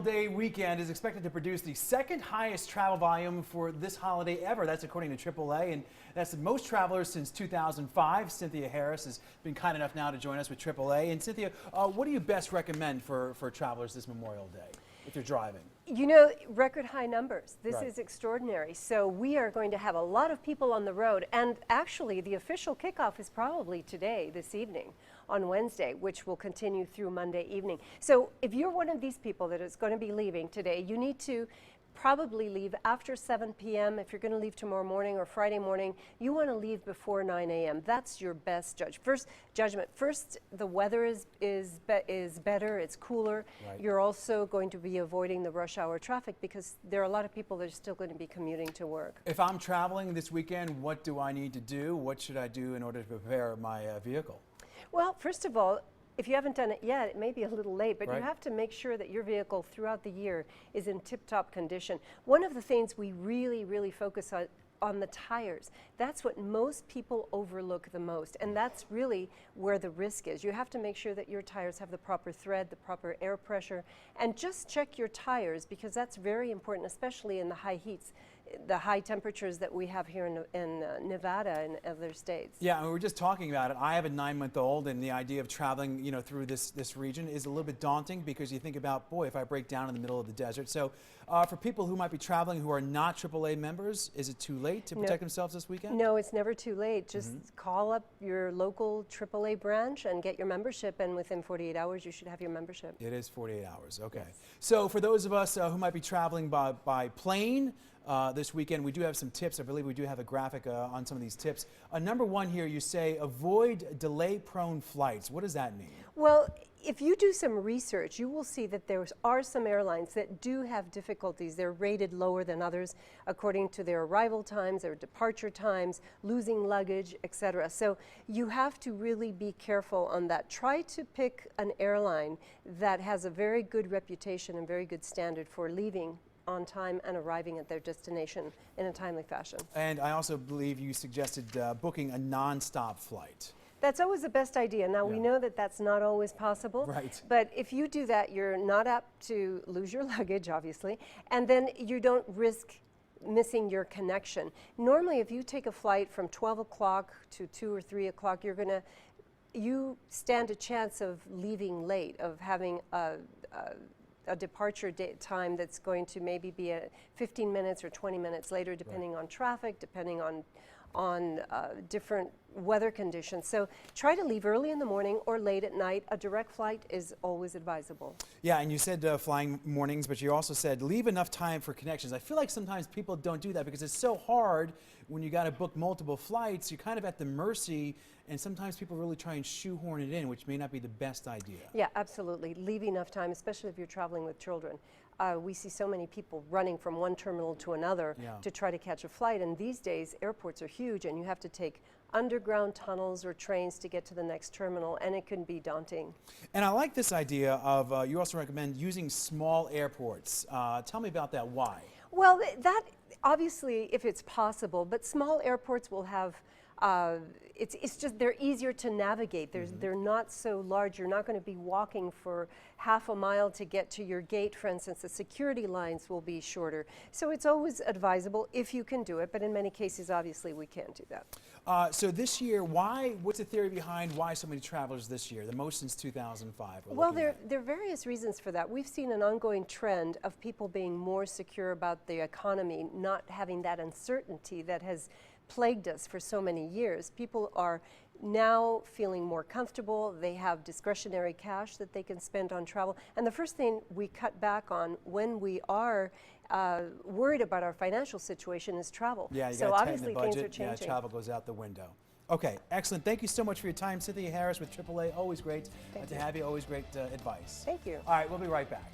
Day weekend is expected to produce the second highest travel volume for this holiday ever. That's according to AAA, and that's the most travelers since 2005. Cynthia Harris has been kind enough now to join us with AAA. And Cynthia, what do you best recommend for travelers this Memorial Day if they're driving? You know, record high numbers. This Right. is extraordinary. So we are going to have a lot of people on the road. And actually, the official kickoff is probably today, this evening, on Wednesday, which will continue through Monday evening. So if you're one of these people that is going to be leaving today, you need to probably leave after 7 p.m. If you're going to leave tomorrow morning or Friday morning, you want to leave before 9 a.m. That's your best judgment. First, the weather is better, it's cooler. Right. You're also going to be avoiding the rush hour traffic because there are a lot of people that are still going to be commuting to work. If I'm traveling this weekend, what do I need to do? What should I do in order to prepare my vehicle? Well, first of all, if you haven't done it yet, it may be a little late, but Right. you have to make sure that your vehicle throughout the year is in tip-top condition. One of the things we really focus on the tires. That's what most people overlook the most, and that's really where the risk is. You have to make sure that your tires have the proper thread, the proper air pressure, and just check your tires because that's very important, especially in the high heats, the high temperatures that we have here in Nevada and other states. Yeah, and we were just talking about it. I have a 9-month-old, and the idea of traveling, through this region is a little bit daunting because you think about, boy, if I break down in the middle of the desert. So, for people who might be traveling who are not AAA members, is it too late to protect themselves this weekend? No, it's never too late. Just call up your local AAA branch and get your membership, and within 48 hours, you should have your membership. It is 48 hours. Okay. Yes. So, for those of us who might be traveling by plane. This weekend, we do have some tips. I believe we do have a graphic on some of these tips. Number one here, you say avoid delay-prone flights. What does that mean? Well, if you do some research, you will see that there are some airlines that do have difficulties. They're rated lower than others according to their arrival times, their departure times, losing luggage, etc. So you have to really be careful on that. Try to pick an airline that has a very good reputation and very good standard for leaving on time and arriving at their destination in a timely fashion. And I also believe you suggested booking a nonstop flight. That's always the best idea. Now, we know that that's not always possible. Right. But if you do that, you're not apt to lose your luggage, obviously, and then you don't risk missing your connection. Normally, if you take a flight from 12 o'clock to 2 or 3 o'clock, you stand a chance of leaving late, of having a departure time that's going to maybe be 15 minutes or 20 minutes later, depending on traffic, depending on different weather conditions. So try to leave early in the morning or late at night. A direct flight is always advisable. Yeah, and you said flying mornings, but you also said leave enough time for connections. I feel like sometimes people don't do that because it's so hard when you got to book multiple flights. You're kind of at the mercy, and sometimes people really try and shoehorn it in, which may not be the best idea. Yeah, absolutely. Leave enough time, especially if you're traveling with children. We see so many people running from one terminal to another to try to catch a flight, and these days airports are huge and you have to take underground tunnels or trains to get to the next terminal, and it can be daunting. And I like this idea of, you also recommend using small airports. Tell me about that. Why? Well, that obviously, if it's possible, but small airports will have it's just they're easier to navigate. They're not so large. You're not going to be walking for half a mile to get to your gate, for instance. The security lines will be shorter. So it's always advisable if you can do it, but in many cases, obviously, we can't do that. So this year, what's the theory behind why so many travelers this year, the most since 2005? Well, there are various reasons for that. We've seen an ongoing trend of people being more secure about the economy, not having that uncertainty that has plagued us for so many years. People are now feeling more comfortable. They have discretionary cash that they can spend on travel. And the first thing we cut back on when we are worried about our financial situation is travel. Yeah, you so gotta obviously tighten the things are budget. changing. Yeah, travel goes out the window. Okay, excellent. Thank you so much for your time. Cynthia Harris with AAA, always great to have you, always great advice. Thank you. All right, we'll be right back.